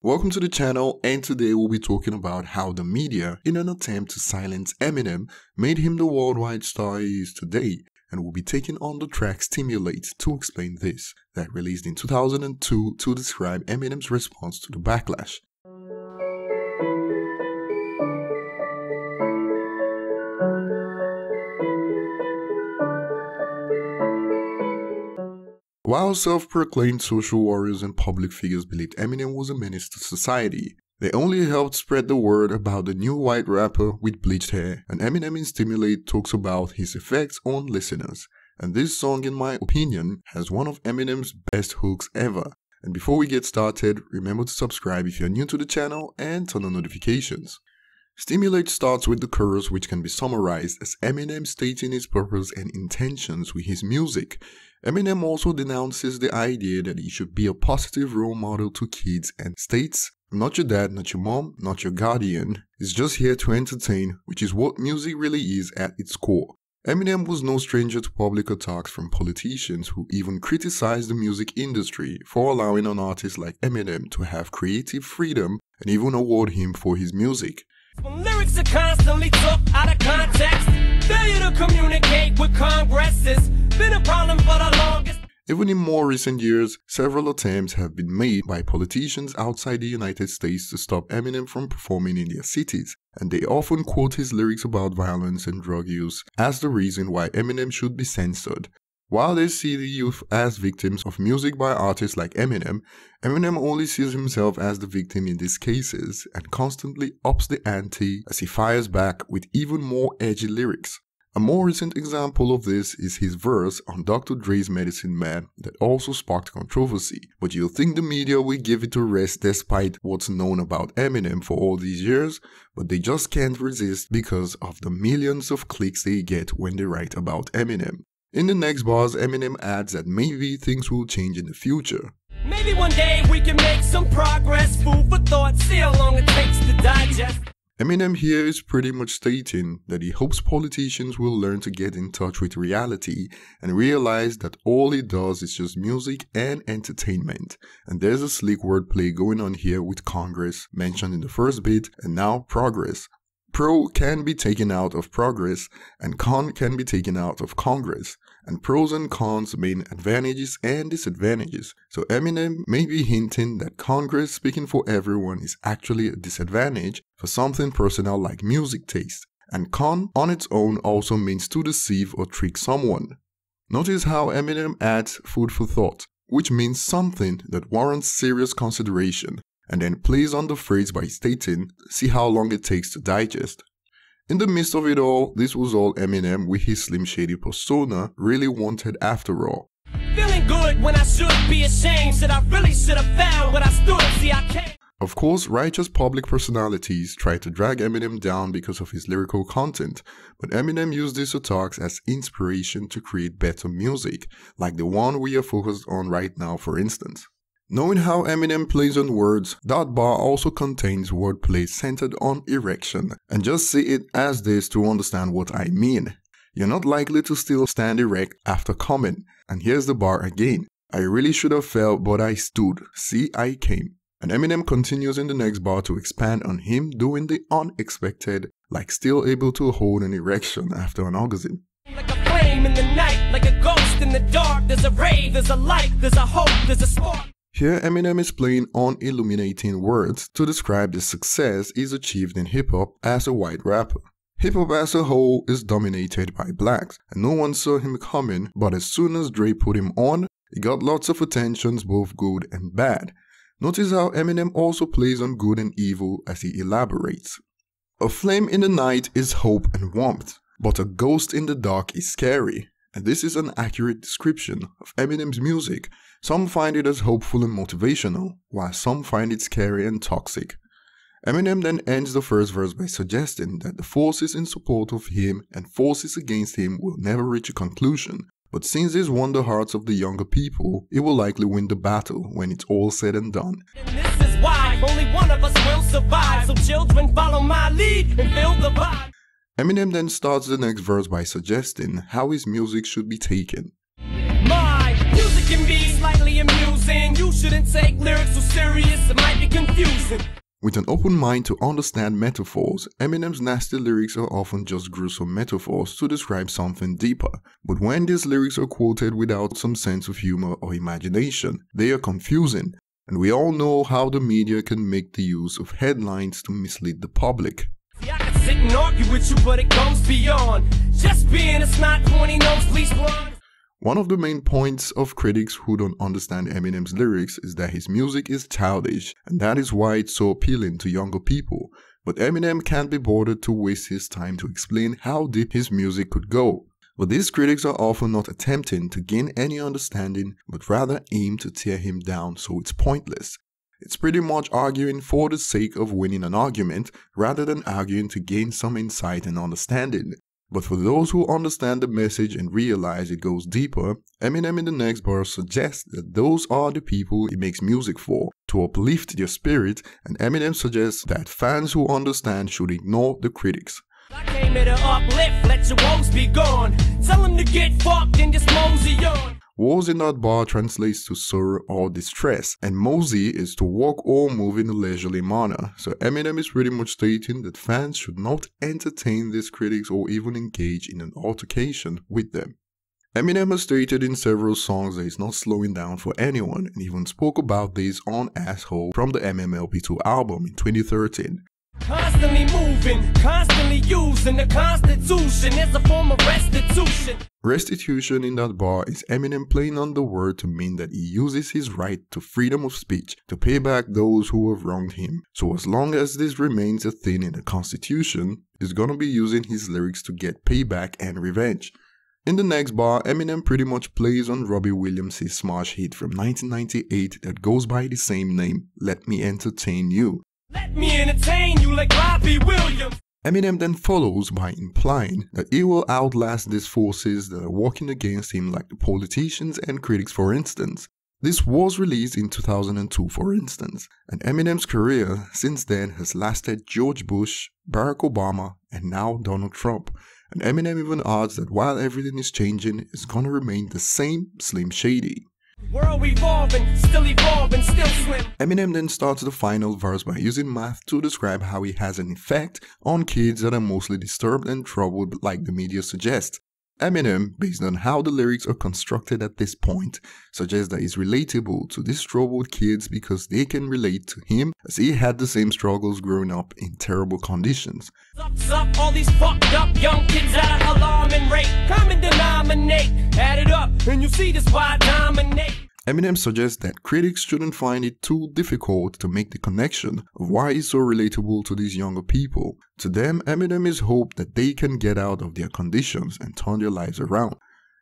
Welcome to the channel, and today we'll be talking about how the media, in an attempt to silence Eminem, made him the worldwide star he is today, and we'll be taking on the track Stimulate to explain this, that released in 2002 to describe Eminem's response to the backlash. While self-proclaimed social warriors and public figures believed Eminem was a menace to society, they only helped spread the word about the new white rapper with bleached hair, and Eminem in Stimulate talks about his effects on listeners. And this song, in my opinion, has one of Eminem's best hooks ever. And before we get started, remember to subscribe if you're new to the channel and turn on notifications. Stimulate starts with the chorus, which can be summarized as Eminem stating his purpose and intentions with his music. Eminem also denounces the idea that he should be a positive role model to kids and states, "I'm not your dad, not your mom, not your guardian. It's just here to entertain," which is what music really is at its core. Eminem was no stranger to public attacks from politicians who even criticized the music industry for allowing an artist like Eminem to have creative freedom and even award him for his music. When lyrics are constantly took out of context, failure to communicate with Congress has been a problem for the longest. Even in more recent years, several attempts have been made by politicians outside the United States to stop Eminem from performing in their cities, and they often quote his lyrics about violence and drug use as the reason why Eminem should be censored. While they see the youth as victims of music by artists like Eminem, Eminem only sees himself as the victim in these cases and constantly ups the ante as he fires back with even more edgy lyrics. A more recent example of this is his verse on Dr. Dre's Medicine Man that also sparked controversy, but you'll think the media will give it a rest despite what's known about Eminem for all these years, but they just can't resist because of the millions of clicks they get when they write about Eminem. In the next bars, Eminem adds that maybe things will change in the future. Maybe one day we can make some progress, food for thought, see how long it takes to digest. Eminem here is pretty much stating that he hopes politicians will learn to get in touch with reality and realize that all he does is just music and entertainment. And there's a slick wordplay going on here with Congress mentioned in the first bit and now progress. Pro can be taken out of progress and con can be taken out of Congress, and pros and cons mean advantages and disadvantages. So Eminem may be hinting that Congress speaking for everyone is actually a disadvantage for something personal like music taste, and con on its own also means to deceive or trick someone. Notice how Eminem adds food for thought, which means something that warrants serious consideration, and then plays on the phrase by stating, "See how long it takes to digest." In the midst of it all, this was all Eminem with his Slim Shady persona really wanted after all. Feeling good when I should be ashamed, said I really should have found what I stood, see I can't. Of course, righteous public personalities try to drag Eminem down because of his lyrical content, but Eminem used these attacks as inspiration to create better music, like the one we are focused on right now for instance. Knowing how Eminem plays on words, that bar also contains wordplay centered on erection, and just see it as this to understand what I mean. You're not likely to still stand erect after coming, and here's the bar again. I really should have fell, but I stood, see I came. And Eminem continues in the next bar to expand on him doing the unexpected, like still able to hold an erection after an orgasm. Like a flame in the night, like a ghost in the dark, there's a rave, there's a light, there's a hope, there's a spark. Here Eminem is playing on illuminating words to describe the success he's achieved in hip-hop as a white rapper. Hip-hop as a whole is dominated by blacks, and no one saw him coming, but as soon as Dre put him on, he got lots of attentions, both good and bad. Notice how Eminem also plays on good and evil as he elaborates. A flame in the night is hope and warmth, but a ghost in the dark is scary. And this is an accurate description of Eminem's music. Some find it as hopeful and motivational, while some find it scary and toxic. Eminem then ends the first verse by suggesting that the forces in support of him and forces against him will never reach a conclusion, but since he's won the hearts of the younger people, he will likely win the battle when it's all said and done. And this is why only one of us will survive, so children follow my lead and feel the vibe. Eminem then starts the next verse by suggesting how his music should be taken. My music can be slightly amusing. You shouldn't take lyrics so serious, it might be confusing. confusing. With an open mind to understand metaphors, Eminem's nasty lyrics are often just gruesome metaphors to describe something deeper. But when these lyrics are quoted without some sense of humor or imagination, they are confusing. And we all know how the media can make the use of headlines to mislead the public. See, I can sit and argue with you, but it goes beyond just being a snot, horny nose, bleach blonde. One of the main points of critics who don't understand Eminem's lyrics is that his music is childish, and that is why it's so appealing to younger people. But Eminem can't be bothered to waste his time to explain how deep his music could go. But these critics are often not attempting to gain any understanding, but rather aim to tear him down, so it's pointless. It's pretty much arguing for the sake of winning an argument, rather than arguing to gain some insight and understanding. But for those who understand the message and realize it goes deeper, Eminem in the next bar suggests that those are the people he makes music for, to uplift their spirit, and Eminem suggests that fans who understand should ignore the critics. I came here to uplift, let your woes be gone. Tell them to get fucked and just mosey on. Woes in that bar translates to sorrow or distress, and mosey is to walk or move in a leisurely manner. So Eminem is pretty much stating that fans should not entertain these critics or even engage in an altercation with them. Eminem has stated in several songs that he's not slowing down for anyone, and even spoke about this on Asshole from the MMLP2 album in 2013. Constantly moving, constantly using the Constitution as a form of restitution. Restitution in that bar is Eminem playing on the word to mean that he uses his right to freedom of speech to pay back those who have wronged him. So as long as this remains a thing in the Constitution, he's gonna be using his lyrics to get payback and revenge. In the next bar, Eminem pretty much plays on Robbie Williams' smash hit from 1998 that goes by the same name, Let Me Entertain You. Let me entertain you like Robbie Williams. Eminem then follows by implying that he will outlast these forces that are working against him, like the politicians and critics, for instance. This was released in 2002, for instance, and Eminem's career since then has lasted George Bush, Barack Obama, and now Donald Trump. And Eminem even adds that while everything is changing, it's gonna remain the same Slim Shady. World evolving, still slim. Eminem then starts the final verse by using math to describe how he has an effect on kids that are mostly disturbed and troubled like the media suggests. Eminem, based on how the lyrics are constructed at this point, suggests that he's relatable to these troubled kids because they can relate to him as he had the same struggles growing up in terrible conditions. Sup, all these fucked up young kids out of alarming rate. Common denominate, add it up, and you see this why I dominate. Eminem suggests that critics shouldn't find it too difficult to make the connection of why he's so relatable to these younger people. To them, Eminem is hope that they can get out of their conditions and turn their lives around.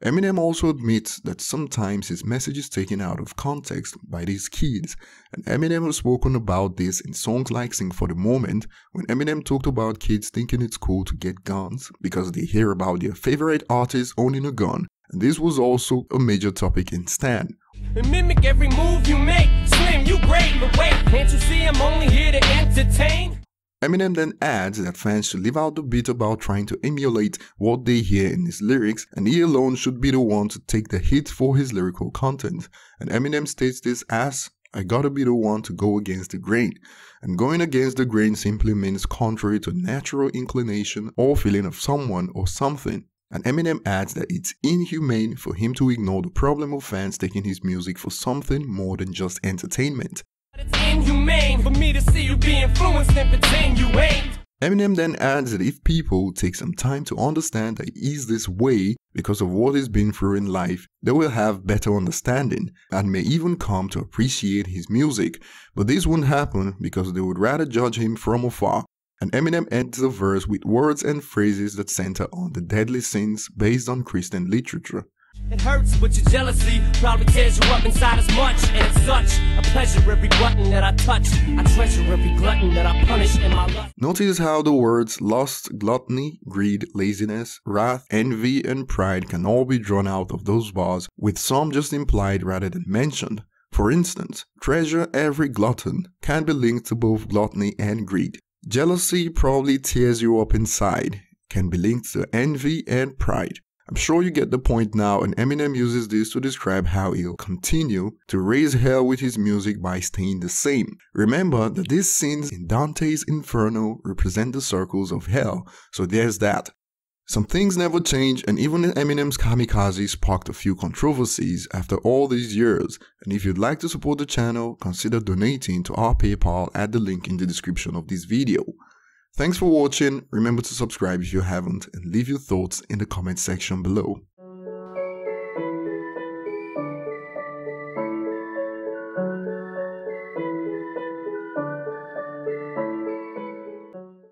Eminem also admits that sometimes his message is taken out of context by these kids, and Eminem has spoken about this in songs like Sing for the Moment, when Eminem talked about kids thinking it's cool to get guns because they hear about their favorite artist owning a gun, and this was also a major topic in Stan. And mimic every move you make. Slim, you great, but wait, can't you see I'm only here to entertain? Eminem then adds that fans should leave out the bit about trying to emulate what they hear in his lyrics, and he alone should be the one to take the hit for his lyrical content. And Eminem states this as, I gotta be the one to go against the grain. And going against the grain simply means contrary to natural inclination or feeling of someone or something. And Eminem adds that it's inhumane for him to ignore the problem of fans taking his music for something more than just entertainment. It's inhumane for me to see you be influenced and pretend you ain't. Eminem then adds that if people take some time to understand that he is this way because of what he's been through in life, they will have better understanding and may even come to appreciate his music. But this won't happen because they would rather judge him from afar. And Eminem ends the verse with words and phrases that center on the deadly sins based on Christian literature. It hurts, but your jealousy probably tears you up inside as much. And it's such a pleasure every button that I touch. I treasure every glutton that I punish in my lust. Notice how the words lust, gluttony, greed, laziness, wrath, envy, and pride can all be drawn out of those bars, with some just implied rather than mentioned. For instance, treasure every glutton can be linked to both gluttony and greed. Jealousy probably tears you up inside, can be linked to envy and pride. I'm sure you get the point now, and Eminem uses this to describe how he'll continue to raise hell with his music by staying the same. Remember that these scenes in Dante's Inferno represent the circles of hell, so there's that. Some things never change, and even Eminem's Kamikaze sparked a few controversies after all these years, and if you'd like to support the channel, consider donating to our PayPal at the link in the description of this video. Thanks for watching, remember to subscribe if you haven't, and leave your thoughts in the comment section below.